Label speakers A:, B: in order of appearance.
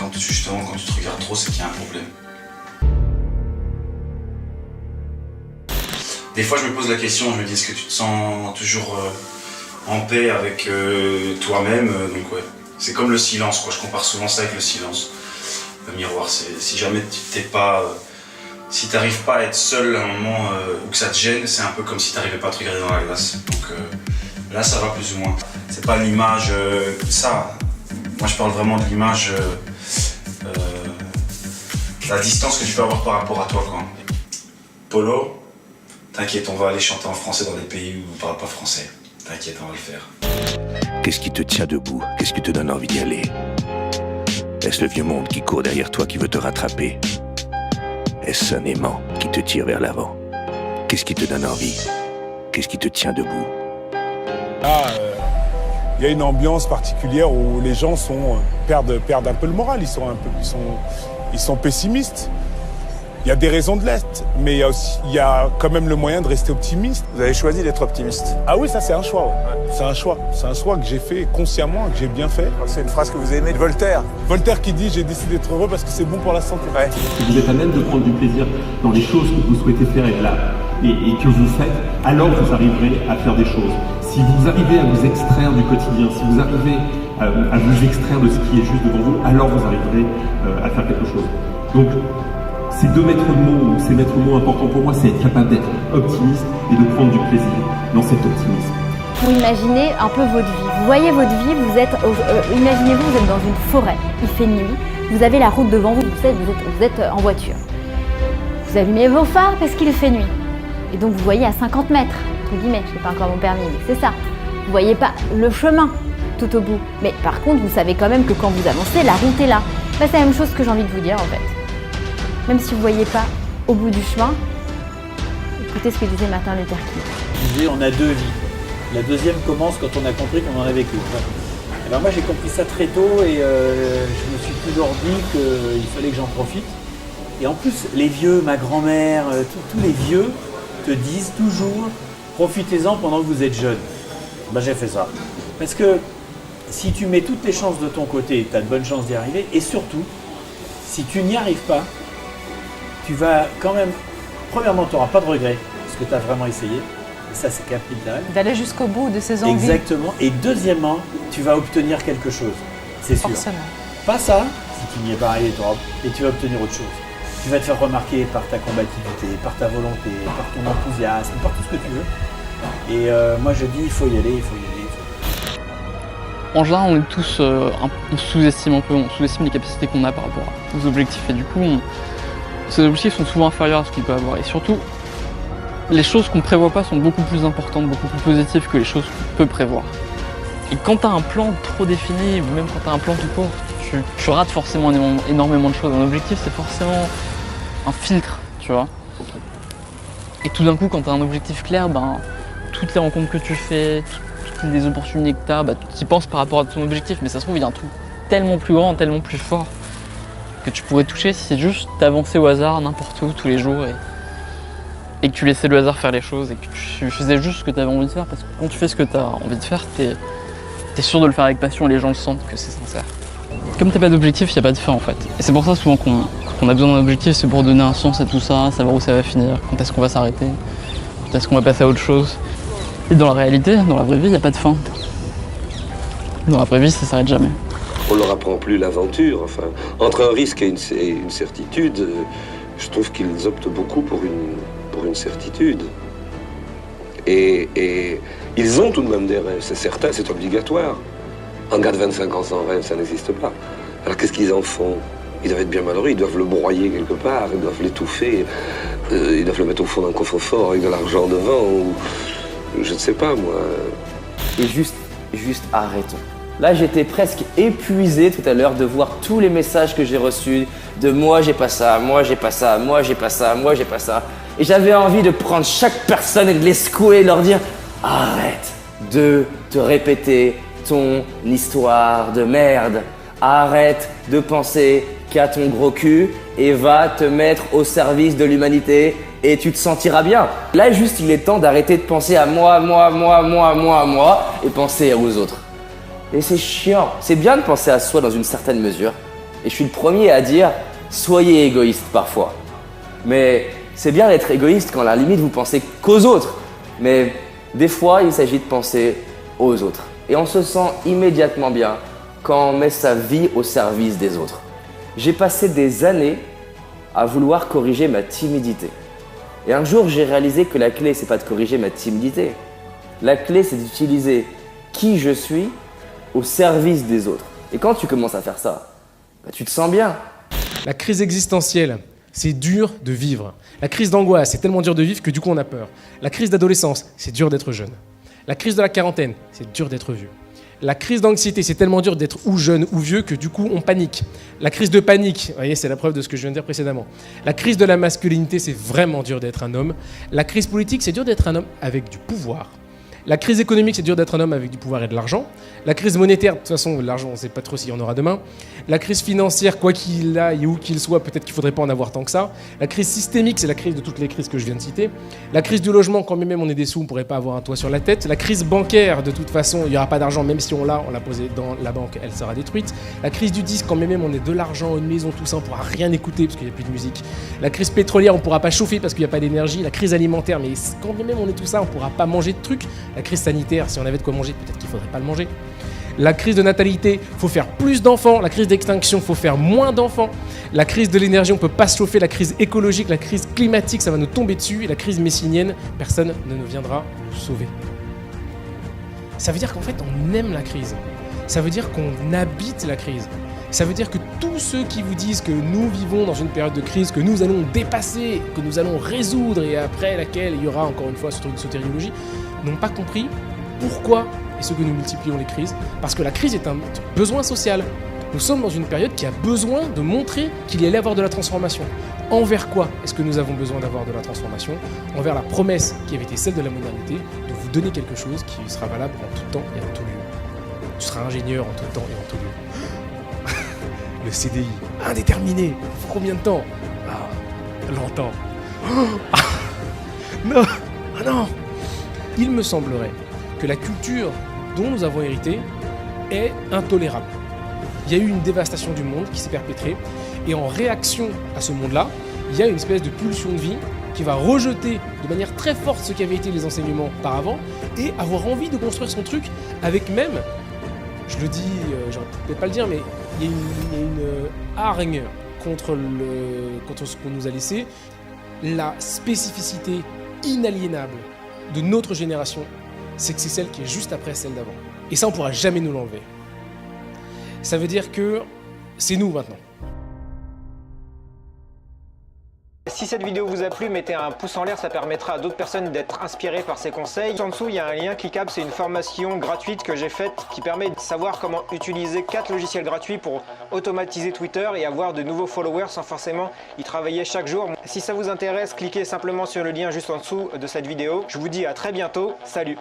A: quand tu te regardes trop, c'est qu'il y a un problème. Des fois, je me pose la question, je me dis, est-ce que tu te sens toujours en paix avec toi-même? Donc ouais, c'est comme le silence, quoi. Je compare souvent ça avec le silence. Le miroir, c'est si jamais si t'arrives pas à être seul à un moment où que ça te gêne, c'est un peu comme si t'arrivais pas à te regarder dans la glace. Donc là, ça va plus ou moins. C'est pas l'image ça. Moi, je parle vraiment de l'image, la distance que tu peux avoir par rapport à toi, quoi. Polo. T'inquiète, on va aller chanter en français dans des pays où on parle pas français. T'inquiète, on va le faire.
B: Qu'est-ce qui te tient debout? Qu'est-ce qui te donne envie d'y aller? Est-ce le vieux monde qui court derrière toi qui veut te rattraper? Est-ce un aimant qui te tire vers l'avant? Qu'est-ce qui te donne envie? Qu'est-ce qui te tient debout?
C: Là, il y a une ambiance particulière où les gens perdent un peu le moral, ils sont pessimistes. Il y a des raisons de l'être, mais il y a quand même le moyen de rester optimiste.
D: Vous avez choisi d'être optimiste.
C: Ah oui, ça c'est un choix. Ouais. C'est un choix. C'est un choix que j'ai fait consciemment, que j'ai bien fait.
D: C'est une phrase que vous aimez de Voltaire.
C: Voltaire qui dit « J'ai décidé d'être heureux parce que c'est bon pour la santé ».
D: Ouais.
E: Si vous êtes à même de prendre du plaisir dans les choses que vous souhaitez faire et que vous faites, alors vous arriverez à faire des choses. Si vous arrivez à vous extraire du quotidien, si vous arrivez à vous extraire de ce qui est juste devant vous, alors vous arriverez à faire quelque chose. Donc, ces deux maîtres mots, ces maîtres mots importants pour moi, c'est être capable d'être optimiste et de prendre du plaisir dans cet optimisme.
F: Pour imaginer un peu votre vie. Vous voyez votre vie, imaginez-vous, vous êtes dans une forêt, il fait nuit, vous avez la route devant vous, vous êtes en voiture. Vous allumez vos phares parce qu'il fait nuit. Et donc vous voyez à 50 mètres, entre guillemets, je n'ai pas encore mon permis, mais c'est ça. Vous ne voyez pas le chemin tout au bout. Mais par contre, vous savez quand même que quand vous avancez, la route est là. Bah, c'est la même chose que j'ai envie de vous dire en fait. Même si vous ne voyez pas au bout du chemin, écoutez ce que disait Martin Luther King.
G: Il disait on a deux vies. La deuxième commence quand on a compris qu'on en avait qu'une. Alors moi j'ai compris ça très tôt et je me suis toujours dit qu'il fallait que j'en profite. Et en plus les vieux, ma grand-mère, tous les vieux te disent toujours profitez-en pendant que vous êtes jeune. Ben, j'ai fait ça. Parce que si tu mets toutes les chances de ton côté, tu as de bonnes chances d'y arriver. Et surtout, si tu n'y arrives pas, tu vas quand même, premièrement, tu n'auras pas de regrets, parce que tu as vraiment essayé, et ça c'est capital.
H: D'aller jusqu'au bout de ses envies.
G: Exactement, et deuxièmement, tu vas obtenir quelque chose, c'est sûr.
H: Forcément.
G: Pas ça, si tu n'y es pas arrivé, et tu vas obtenir autre chose. Tu vas te faire remarquer par ta combativité, par ta volonté, par ton enthousiasme, par tout ce que tu veux. Et moi je dis, il faut y aller, il faut y aller.
I: En général, on est tous, on sous-estime un peu, on sous-estime les capacités qu'on a par rapport aux objectifs, et du coup, ces objectifs sont souvent inférieurs à ce qu'on peut avoir. Et surtout, les choses qu'on ne prévoit pas sont beaucoup plus importantes, beaucoup plus positives que les choses qu'on peut prévoir. Et quand tu as un plan trop défini, ou même quand tu as un plan tout court, tu rates forcément énormément de choses. Un objectif, c'est forcément un filtre, tu vois. Et tout d'un coup, quand tu as un objectif clair, ben, toutes les rencontres que tu fais, toutes les opportunités que tu as, ben, tu y penses par rapport à ton objectif, mais ça se trouve, il y a un truc tellement plus grand, tellement plus fort, que tu pourrais toucher si c'est juste t'avancer au hasard n'importe où tous les jours et que tu laissais le hasard faire les choses et que tu faisais juste ce que tu avais envie de faire, parce que quand tu fais ce que tu as envie de faire, t'es sûr de le faire avec passion et les gens le sentent que c'est sincère. Comme t'as pas d'objectif, il n'y a pas de fin en fait. Et c'est pour ça souvent qu'on a besoin d'un objectif, c'est pour donner un sens à tout ça, savoir où ça va finir, quand est-ce qu'on va s'arrêter, quand est-ce qu'on va passer à autre chose. Et dans la réalité, dans la vraie vie, il n'y a pas de fin. Dans la vraie vie, ça s'arrête jamais.
J: On leur apprend plus l'aventure. Enfin, entre un risque et une certitude, je trouve qu'ils optent beaucoup pour une certitude. Et ils ont tout de même des rêves, c'est certain, c'est obligatoire. Un gars de 25 ans sans rêve, ça n'existe pas. Alors qu'est-ce qu'ils en font? Ils doivent être bien malheureux, ils doivent le broyer quelque part, ils doivent l'étouffer, ils doivent le mettre au fond d'un coffre-fort avec de l'argent devant, ou je ne sais pas moi.
K: Et juste arrêtons. Là, j'étais presque épuisé tout à l'heure de voir tous les messages que j'ai reçus de moi j'ai pas ça, moi j'ai pas ça, moi j'ai pas ça, moi j'ai pas ça. Et j'avais envie de prendre chaque personne et de les secouer et de leur dire arrête de te répéter ton histoire de merde. Arrête de penser qu'à ton gros cul et va te mettre au service de l'humanité et tu te sentiras bien. Là, juste, il est temps d'arrêter de penser à moi et penser aux autres. Et c'est chiant. C'est bien de penser à soi dans une certaine mesure, Et je suis le premier à dire, soyez égoïste parfois. Mais c'est bien d'être égoïste quand à la limite vous pensez qu'aux autres. Mais des fois, il s'agit de penser aux autres. Et on se sent immédiatement bien quand on met sa vie au service des autres. J'ai passé des années à vouloir corriger ma timidité. Et un jour, j'ai réalisé que la clé, c'est pas de corriger ma timidité. La clé, c'est d'utiliser qui je suis au service des autres. Et quand tu commences à faire ça, bah, tu te sens bien.
H: La crise existentielle, c'est dur de vivre. La crise d'angoisse, c'est tellement dur de vivre que du coup on a peur. La crise d'adolescence, c'est dur d'être jeune. La crise de la quarantaine, c'est dur d'être vieux. La crise d'anxiété, c'est tellement dur d'être ou jeune ou vieux que du coup on panique. La crise de panique, vous voyez, c'est la preuve de ce que je viens de dire précédemment. La crise de la masculinité, c'est vraiment dur d'être un homme. La crise politique, c'est dur d'être un homme avec du pouvoir. La crise économique, c'est dur d'être un homme avec du pouvoir et de l'argent. La crise monétaire, de toute façon, l'argent, on ne sait pas trop s'il y en aura demain. La crise financière, quoi qu'il aille et où qu'il soit, peut-être qu'il ne faudrait pas en avoir tant que ça. La crise systémique, c'est la crise de toutes les crises que je viens de citer. La crise du logement, quand même on est des sous, on ne pourrait pas avoir un toit sur la tête. La crise bancaire, de toute façon, il n'y aura pas d'argent, même si on l'a posé dans la banque, elle sera détruite. La crise du disque, quand même on est de l'argent, une maison, tout ça, on ne pourra rien écouter parce qu'il n'y a plus de musique. La crise pétrolière, on ne pourra pas chauffer parce qu'il n'y a pas d'énergie. La crise alimentaire, mais quand même on est tout ça, on ne pourra pas manger de trucs. La crise sanitaire, si on avait de quoi manger, peut-être qu'il ne faudrait pas le manger. La crise de natalité, il faut faire plus d'enfants. La crise d'extinction, il faut faire moins d'enfants. La crise de l'énergie, on ne peut pas se chauffer. La crise écologique, la crise climatique, ça va nous tomber dessus. Et la crise messinienne, personne ne nous viendra nous sauver. Ça veut dire qu'en fait, on aime la crise. Ça veut dire qu'on habite la crise. Ça veut dire que tous ceux qui vous disent que nous vivons dans une période de crise, que nous allons dépasser, que nous allons résoudre et après laquelle il y aura encore une fois ce truc de sotériologie, n'ont pas compris pourquoi et ce que nous multiplions les crises. Parce que la crise est un besoin social. Nous sommes dans une période qui a besoin de montrer qu'il y allait avoir de la transformation. Envers quoi est-ce que nous avons besoin d'avoir de la transformation? Envers la promesse qui avait été celle de la modernité, de vous donner quelque chose qui sera valable en tout temps et en tout lieu. Tu seras ingénieur en tout temps et en tout lieu. Le CDI, indéterminé, pour combien de temps? Ah, longtemps. Non, ah non. Il me semblerait que la culture dont nous avons hérité est intolérable. Il y a eu une dévastation du monde qui s'est perpétrée, et en réaction à ce monde-là, il y a une espèce de pulsion de vie qui va rejeter de manière très forte ce qu'avaient été les enseignements par avant, et avoir envie de construire son truc avec même, je le dis, j'aurais peut-être pas le dire, mais il y a une hargne contre ce qu'on nous a laissé. La spécificité inaliénable de notre génération, c'est que c'est celle qui est juste après celle d'avant. Et ça, on ne pourra jamais nous l'enlever. Ça veut dire que c'est nous maintenant.
L: Si cette vidéo vous a plu, mettez un pouce en l'air, ça permettra à d'autres personnes d'être inspirées par ces conseils. En dessous, il y a un lien cliquable, c'est une formation gratuite que j'ai faite qui permet de savoir comment utiliser 4 logiciels gratuits pour automatiser Twitter et avoir de nouveaux followers sans forcément y travailler chaque jour. Si ça vous intéresse, cliquez simplement sur le lien juste en dessous de cette vidéo. Je vous dis à très bientôt, salut!